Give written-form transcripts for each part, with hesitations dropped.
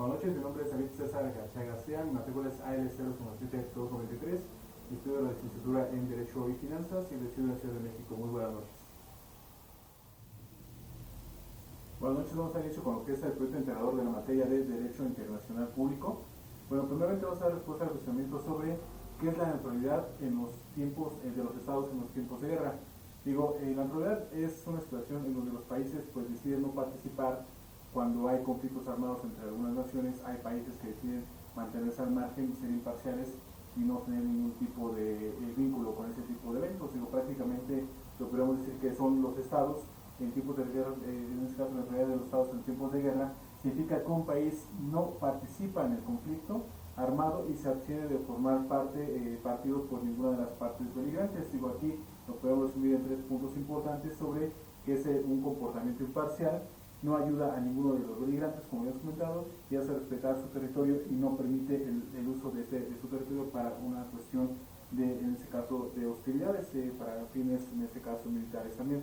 Buenas noches, mi nombre es David César García García, mi matrícula es AL057-293, estudio la licenciatura en Derecho y Finanzas y resido en Ciudad de México. Muy buenas noches. Buenas noches, vamos a dar inicio con lo que es el proyecto integrador de la materia de Derecho Internacional Público. Bueno, primeramente vamos a dar respuesta al cuestionamiento sobre qué es la neutralidad en los tiempos de los estados en los tiempos de guerra. La neutralidad es una situación en donde los países pues deciden no participar cuando hay conflictos armados entre algunas naciones. Hay países que deciden mantenerse al margen, ser imparciales y no tener ningún tipo de vínculo con ese tipo de eventos. Prácticamente lo podemos decir que son los estados en tiempos de guerra, en este caso la neutralidad de los estados en tiempos de guerra, significa que un país no participa en el conflicto armado y se abstiene de formar partidos por ninguna de las partes beligerantes. Aquí lo podemos resumir en 3 puntos importantes sobre que es un comportamiento imparcial, no ayuda a ninguno de los beligerantes, como ya hemos comentado, y hace respetar su territorio y no permite el uso de su territorio para una cuestión en este caso, de hostilidades, para fines, en este caso, militares también.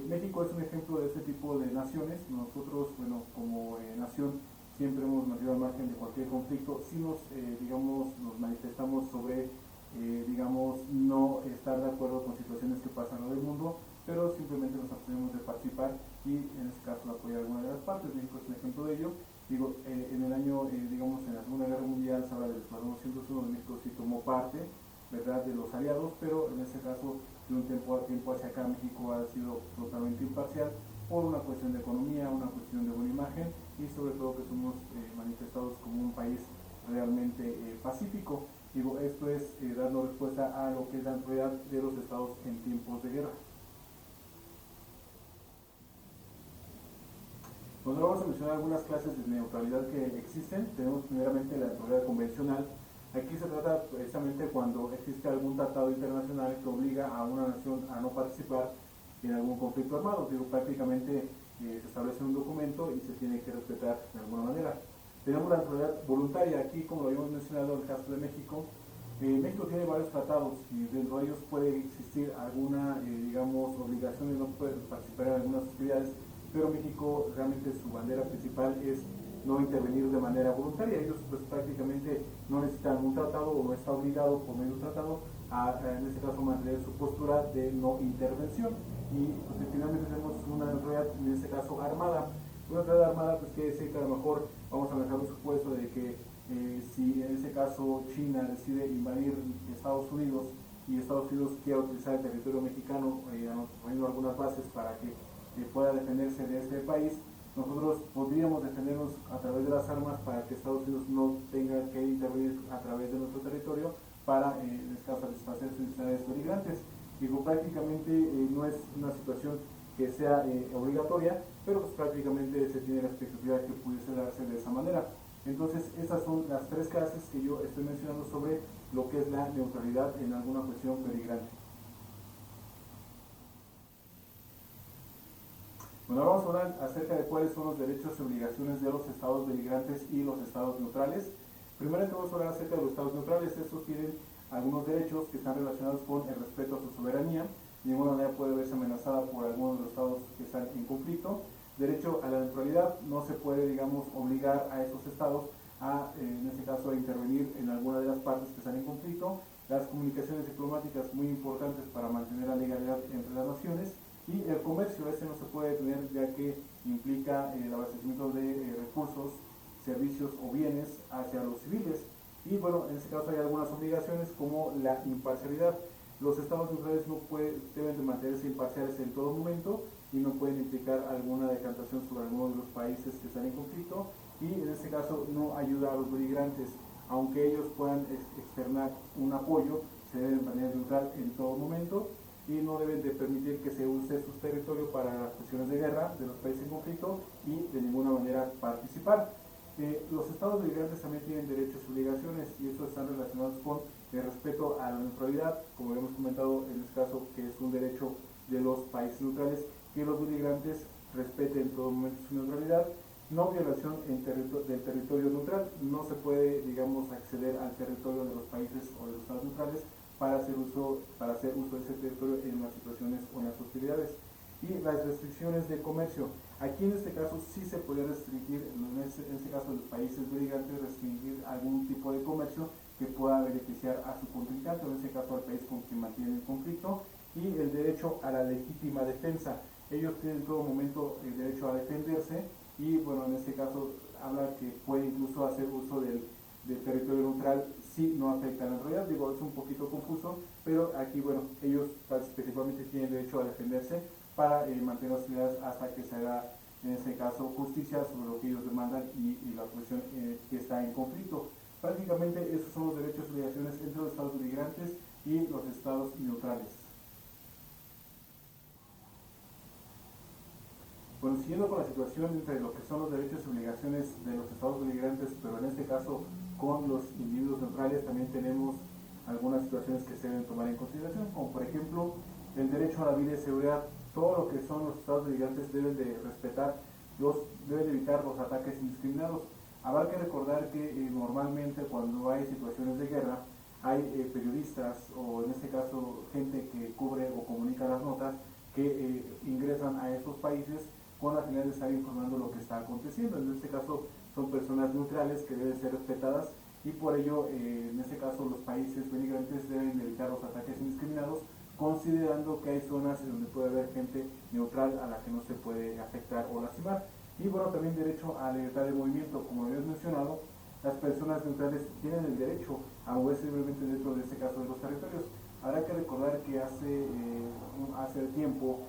México es un ejemplo de este tipo de naciones. Nosotros, como nación, siempre hemos mantenido al margen de cualquier conflicto. Si nos manifestamos sobre, no estar de acuerdo con situaciones que pasan en el mundo, pero simplemente nos abstenemos de participar y, en este caso, de apoyar a alguna de las partes. México es un ejemplo de ello. En el año, en la Segunda Guerra Mundial se habla del Escuadrón 201, de México sí tomó parte, ¿verdad?, de los aliados, pero en este caso, de un tiempo hacia acá, México ha sido totalmente imparcial por una cuestión de economía, una cuestión de buena imagen y sobre todo que somos manifestados como un país realmente pacífico. Esto es dando respuesta a lo que es la neutralidad de los estados en tiempos de guerra. Bueno, vamos a mencionar algunas clases de neutralidad que existen. Tenemos primeramente la neutralidad convencional. Aquí se trata precisamente cuando existe algún tratado internacional que obliga a una nación a no participar en algún conflicto armado. Prácticamente se establece un documento y se tiene que respetar de alguna manera. Tenemos la neutralidad voluntaria. Aquí, como lo habíamos mencionado en el caso de México, México tiene varios tratados y dentro de ellos puede existir alguna, obligación de no poder participar en algunas actividades, pero México realmente su bandera principal es no intervenir de manera voluntaria. Ellos pues prácticamente no necesitan un tratado o no está obligado por medio de un tratado a, en este caso, mantener su postura de no intervención. Y pues, finalmente tenemos una neutralidad, en este caso armada. Una neutralidad armada pues quiere decir que a lo mejor vamos a manejar un supuesto de que si en este caso China decide invadir Estados Unidos y Estados Unidos quiere utilizar el territorio mexicano, poniendo algunas bases para que pueda defenderse de este país, nosotros podríamos defendernos a través de las armas para que Estados Unidos no tenga que intervenir a través de nuestro territorio para, en este caso, satisfacer sus necesidades beligerantes. Prácticamente no es una situación que sea obligatoria, pero pues prácticamente se tiene la expectativa que pudiese darse de esa manera. Entonces, estas son las 3 clases que yo estoy mencionando sobre lo que es la neutralidad en alguna cuestión beligerante. Bueno, ahora vamos a hablar acerca de cuáles son los derechos y obligaciones de los estados beligerantes y los estados neutrales. Primero vamos a hablar acerca de los estados neutrales. Estos tienen algunos derechos que están relacionados con el respeto a su soberanía. De ninguna manera puede verse amenazada por alguno de los estados que están en conflicto. Derecho a la neutralidad, no se puede, obligar a esos estados a, en este caso, a intervenir en alguna de las partes que están en conflicto. Las comunicaciones diplomáticas, muy importantes para mantener la legalidad entre las naciones. Y el comercio, no se puede detener ya que implica el abastecimiento de recursos, servicios o bienes hacia los civiles. Y en este caso hay algunas obligaciones como la imparcialidad. Los estados neutrales deben de mantenerse imparciales en todo momento y no pueden implicar alguna decantación sobre alguno de los países que están en conflicto y en este caso no ayudar a los beligerantes. Aunque ellos puedan externar un apoyo, se deben mantener neutral en todo momento y no deben de permitir que se use sus territorios para las cuestiones de guerra de los países en conflicto y de ninguna manera participar. Los estados beligerantes también tienen derechos y obligaciones y estos están relacionados con el respeto a la neutralidad, como hemos comentado en este caso, que es un derecho de los países neutrales, que los beligerantes respeten en todo momento su neutralidad. No violación del territorio neutral, no se puede, acceder al territorio de los países o de los estados neutrales para hacer uso de ese territorio en las situaciones o en las hostilidades. Y las restricciones de comercio. Aquí en este caso sí se podría restringir, en en este caso de los países beligerantes, restringir algún tipo de comercio que pueda beneficiar a su contrincante, o en este caso al país con quien mantiene el conflicto, y el derecho a la legítima defensa. Ellos tienen en todo momento el derecho a defenderse y bueno, en este caso habla que puede incluso hacer uso del territorio neutral si no afecta a la neutralidad. Digo, es un poquito confuso, pero aquí, bueno, ellos principalmente tienen derecho a defenderse para mantener hostilidades hasta que se haga, en este caso, justicia sobre lo que ellos demandan y la cuestión que está en conflicto. Prácticamente esos son los derechos y obligaciones entre los estados migrantes y los estados neutrales. Bueno, siguiendo con la situación entre lo que son los derechos y obligaciones de los estados migrantes, pero en este caso con los individuos neutrales, también tenemos algunas situaciones que se deben tomar en consideración, como por ejemplo el derecho a la vida y seguridad. Todo lo que son los estados migrantes deben de respetar, deben de evitar los ataques indiscriminados. Habrá que recordar que normalmente cuando hay situaciones de guerra, hay periodistas o en este caso gente que cubre o comunica las notas que ingresan a estos países con la finalidad de estar informando lo que está aconteciendo. En este caso son personas neutrales que deben ser respetadas y por ello en este caso los países migrantes deben evitar los ataques indiscriminados, considerando que hay zonas en donde puede haber gente neutral a la que no se puede afectar o lastimar. Y bueno, también derecho a la libertad de movimiento, como habías mencionado, las personas neutrales tienen el derecho a moverse libremente dentro de este caso de los territorios. Habrá que recordar que hace tiempo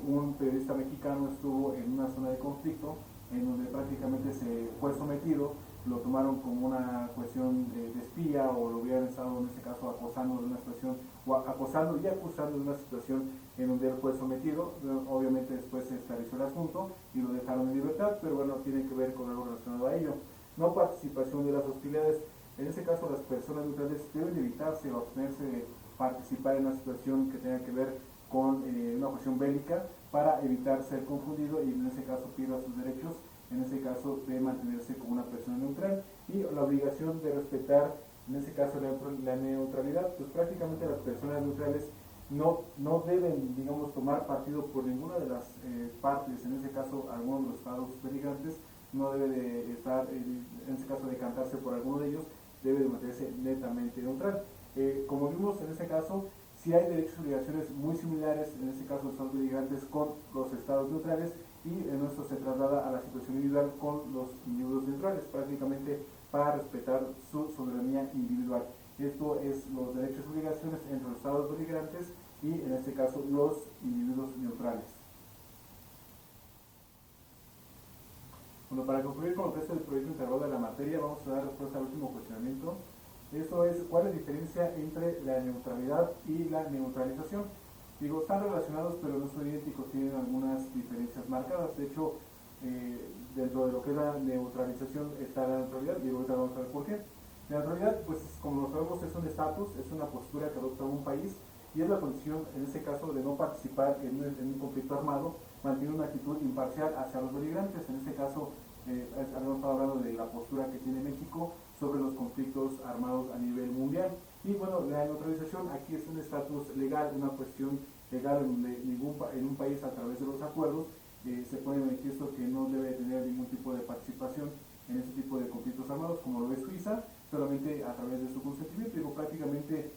un periodista mexicano estuvo en una zona de conflicto en donde prácticamente se fue sometido, lo tomaron como una cuestión de espía o lo hubieran estado en este caso acosando de una situación o acosando y acusando de una situación en donde él fue sometido. Obviamente después se esclareció el asunto y lo dejaron en libertad, pero bueno, tiene que ver con algo relacionado a ello. No participación de las hostilidades. En este caso las personas neutrales deben evitarse o abstenerse de participar en una situación que tenga que ver con una cuestión bélica para evitar ser confundido y en ese caso pierda sus derechos, en ese caso de mantenerse como una persona neutral, y la obligación de respetar en ese caso la neutralidad. Pues prácticamente las personas neutrales no deben, digamos, tomar partido por ninguna de las partes, en ese caso alguno de los estados beligerantes no debe de estar, en ese caso, decantarse por alguno de ellos, debe de mantenerse netamente neutral. Como vimos en este caso, sí hay derechos y obligaciones muy similares, en este caso los estados beligerantes con los estados neutrales, y en esto se traslada a la situación individual con los individuos neutrales, prácticamente para respetar su soberanía individual. Esto es los derechos y obligaciones entre los estados beligerantes y en este caso los individuos neutrales. Bueno, para concluir con lo que es el proyecto integral de la materia, vamos a dar respuesta al último cuestionamiento. Esto es, ¿cuál es la diferencia entre la neutralidad y la neutralización? Digo, están relacionados pero no son idénticos, tienen algunas diferencias marcadas. De hecho, dentro de lo que es la neutralización está la neutralidad y ahorita vamos a ver por qué. La neutralidad, pues como lo sabemos, es un estatus, es una postura que adopta un país y es la condición, en este caso, de no participar en un conflicto armado, mantiene una actitud imparcial hacia los beligerantes. En este caso, habíamos estado hablando de la postura que tiene México sobre los conflictos armados a nivel mundial. Y bueno, la neutralización aquí es un estatus legal, una cuestión legal en un país a través de los acuerdos se pone de manifiesto que no debe tener ningún tipo de participación en ese tipo de conflictos armados, como lo es Suiza, solamente a través de su consentimiento. Digo, prácticamente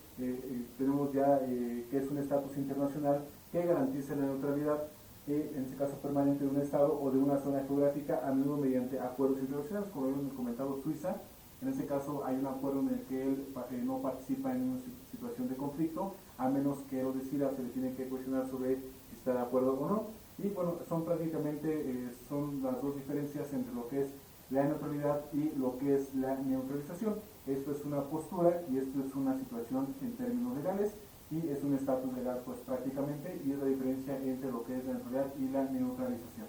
tenemos ya que es un estatus internacional que garantiza la neutralidad, en este caso permanente, de un estado o de una zona geográfica, a menudo mediante acuerdos internacionales, como hemos comentado. Suiza, en este caso hay un acuerdo en el que él no participa en una situación de conflicto, a menos que él lo decida, se le tiene que cuestionar sobre si está de acuerdo o no. Y bueno, son prácticamente son las dos diferencias entre lo que es la neutralidad y lo que es la neutralización. Esto es una postura y esto es una situación en términos legales y es un estatus legal, pues prácticamente, y es la diferencia entre lo que es la neutralidad y la neutralización.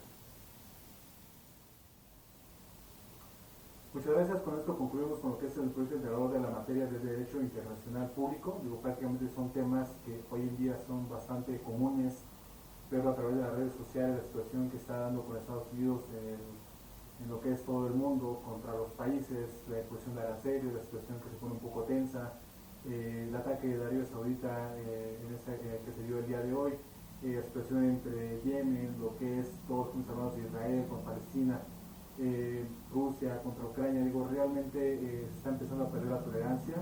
Muchas gracias. Con esto concluimos con lo que es el proyecto integrador de la materia de Derecho Internacional Público. Digo, prácticamente son temas que hoy en día son bastante comunes, pero a través de las redes sociales, la situación que está dando con Estados Unidos en lo que es todo el mundo contra los países, la cuestión de aranceles, la situación que se pone un poco tensa, el ataque de Arabia Saudita que se dio el día de hoy, la situación entre Yemen, lo que es todos los armados de Israel con Palestina. Rusia contra Ucrania, digo, realmente se está empezando a perder la tolerancia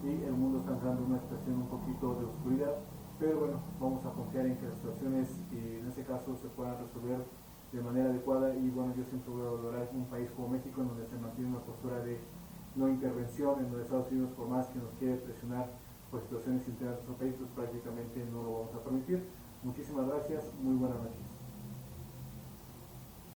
y el mundo está entrando en una situación un poquito de oscuridad, pero bueno, vamos a confiar en que las situaciones en este caso se puedan resolver de manera adecuada y bueno, yo siempre voy a valorar un país como México en donde se mantiene una postura de no intervención, en donde Estados Unidos por más que nos quiere presionar por situaciones internas de nuestro país, pues prácticamente no lo vamos a permitir. Muchísimas gracias, muy buenas noches.